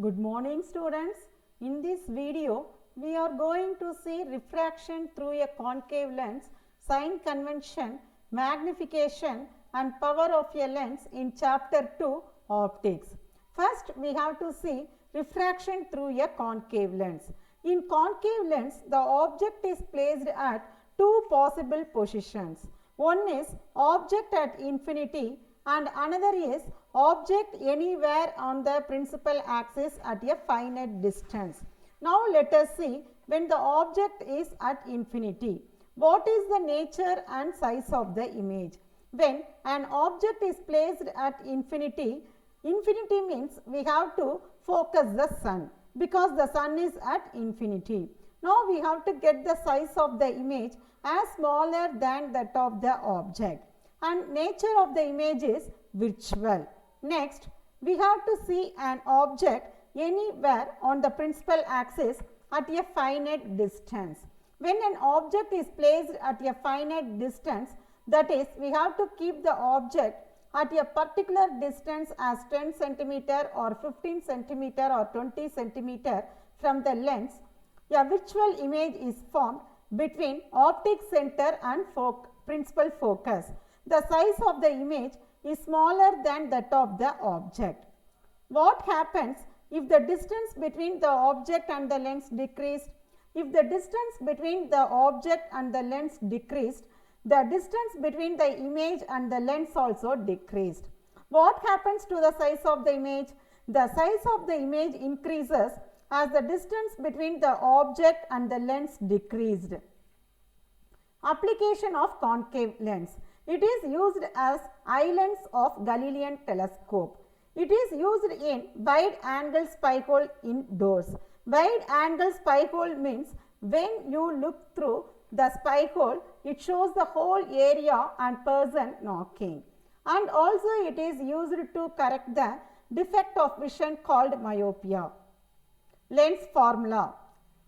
Good morning students. In this video, we are going to see refraction through a concave lens, sign convention, magnification and power of a lens in chapter 2 optics. First, we have to see refraction through a concave lens. In concave lens, the object is placed at two possible positions. One is object at infinity and another is object anywhere on the principal axis at a finite distance. Now let us see when the object is at infinity. What is the nature and size of the image? When an object is placed at infinity, infinity means we have to focus the sun because the sun is at infinity. Now we have to get the size of the image as smaller than that of the object, and nature of the image is virtual. Next, we have to see an object anywhere on the principal axis at a finite distance. When an object is placed at a finite distance, that is, we have to keep the object at a particular distance as 10 centimeter or 15 centimeter or 20 centimeter from the lens, a virtual image is formed between optic center and principal focus. The size of the image is smaller than that of the object. What happens if the distance between the object and the lens decreased? If the distance between the object and the lens decreased, the distance between the image and the lens also decreased. What happens to the size of the image? The size of the image increases as the distance between the object and the lens decreased. Application of concave lens. It is used as eye lens of Galilean telescope. It is used in wide angle spy hole indoors. Wide angle spy hole means when you look through the spy hole, it shows the whole area and person knocking. And also it is used to correct the defect of vision called myopia. Lens formula.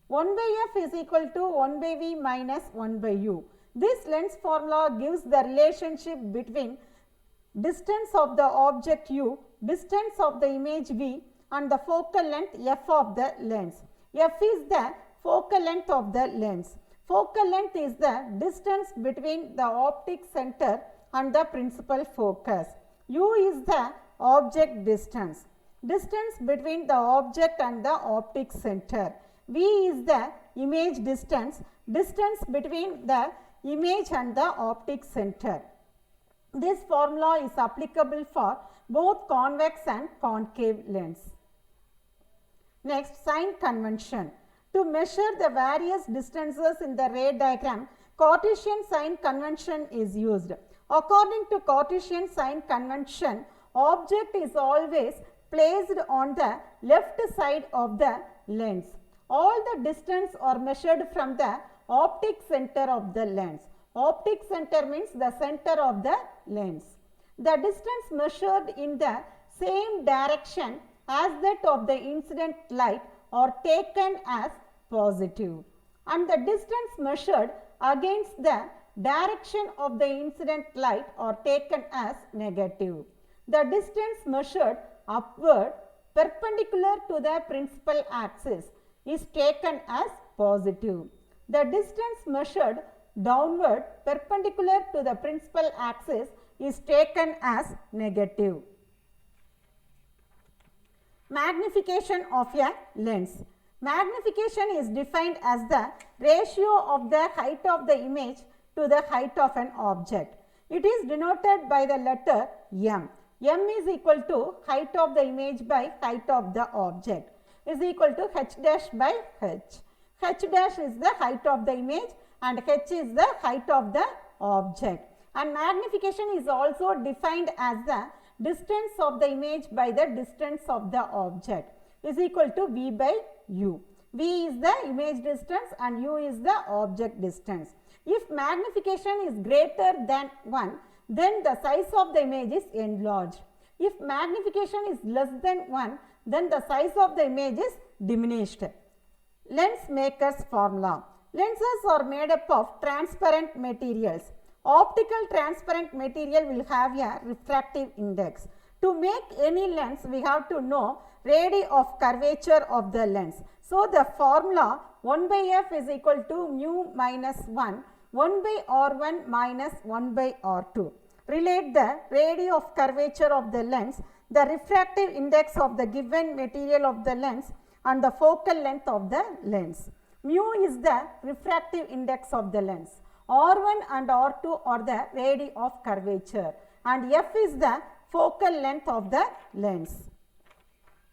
1 by f is equal to 1 by v minus 1 by u. This lens formula gives the relationship between distance of the object u, distance of the image v and the focal length f of the lens. F is the focal length of the lens. Focal length is the distance between the optic center and the principal focus. U is the object distance. Distance between the object and the optic center. V is the image distance. Distance between the image and the optic center. This formula is applicable for both convex and concave lens. Next, sign convention. To measure the various distances in the ray diagram, Cartesian sign convention is used. According to Cartesian sign convention, object is always placed on the left side of the lens. All the distance are measured from the optic center of the lens. Optic center means the center of the lens. The distance measured in the same direction as that of the incident light are taken as positive, and the distance measured against the direction of the incident light are taken as negative. The distance measured upward perpendicular to the principal axis is taken as positive. The distance measured downward perpendicular to the principal axis is taken as negative. Magnification of a lens. Magnification is defined as the ratio of the height of the image to the height of an object. It is denoted by the letter m. M is equal to height of the image by height of the object is equal to h dash by h. H dash is the height of the image and h is the height of the object. And magnification is also defined as the distance of the image by the distance of the object is equal to v by u. V is the image distance and u is the object distance. If magnification is greater than 1, then the size of the image is enlarged. If magnification is less than 1, then the size of the image is diminished. Lens maker's formula. Lenses are made up of transparent materials. Optical transparent material will have a refractive index. To make any lens, we have to know radii of curvature of the lens. So, the formula 1 by f is equal to mu minus 1 by r1 minus 1 by r2. Relate the radii of curvature of the lens, the refractive index of the given material of the lens and the focal length of the lens. Mu is the refractive index of the lens. R1 and R2 are the radii of curvature and f is the focal length of the lens.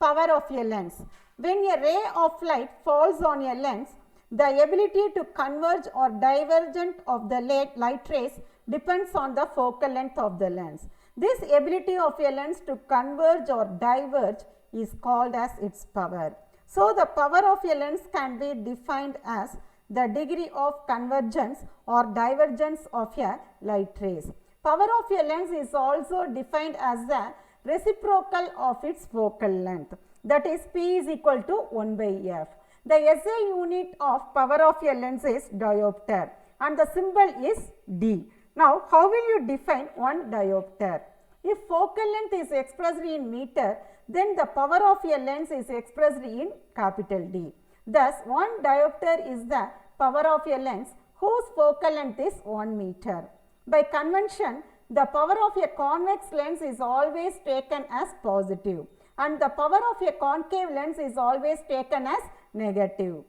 Power of a lens. When a ray of light falls on a lens, the ability to converge or divergent of the light rays depends on the focal length of the lens. This ability of a lens to converge or diverge is called as its power. So, the power of a lens can be defined as the degree of convergence or divergence of a light rays. Power of a lens is also defined as the reciprocal of its focal length, that is P is equal to 1 by f. The SI unit of power of a lens is diopter and the symbol is D. Now, how will you define one diopter? If focal length is expressed in meter, then the power of a lens is expressed in capital D. Thus, 1 diopter is the power of a lens whose focal length is 1 meter. By convention, the power of a convex lens is always taken as positive and the power of a concave lens is always taken as negative.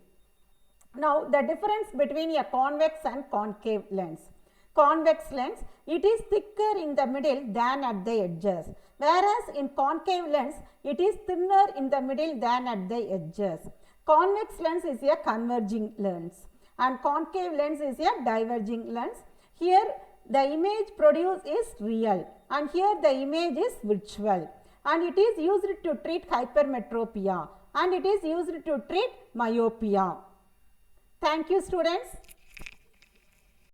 Now, the difference between a convex and concave lens. Convex lens, it is thicker in the middle than at the edges, whereas in concave lens, it is thinner in the middle than at the edges. Convex lens is a converging lens and concave lens is a diverging lens. Here, the image produced is real and here the image is virtual and it is used to treat hypermetropia and it is used to treat myopia. Thank you, students.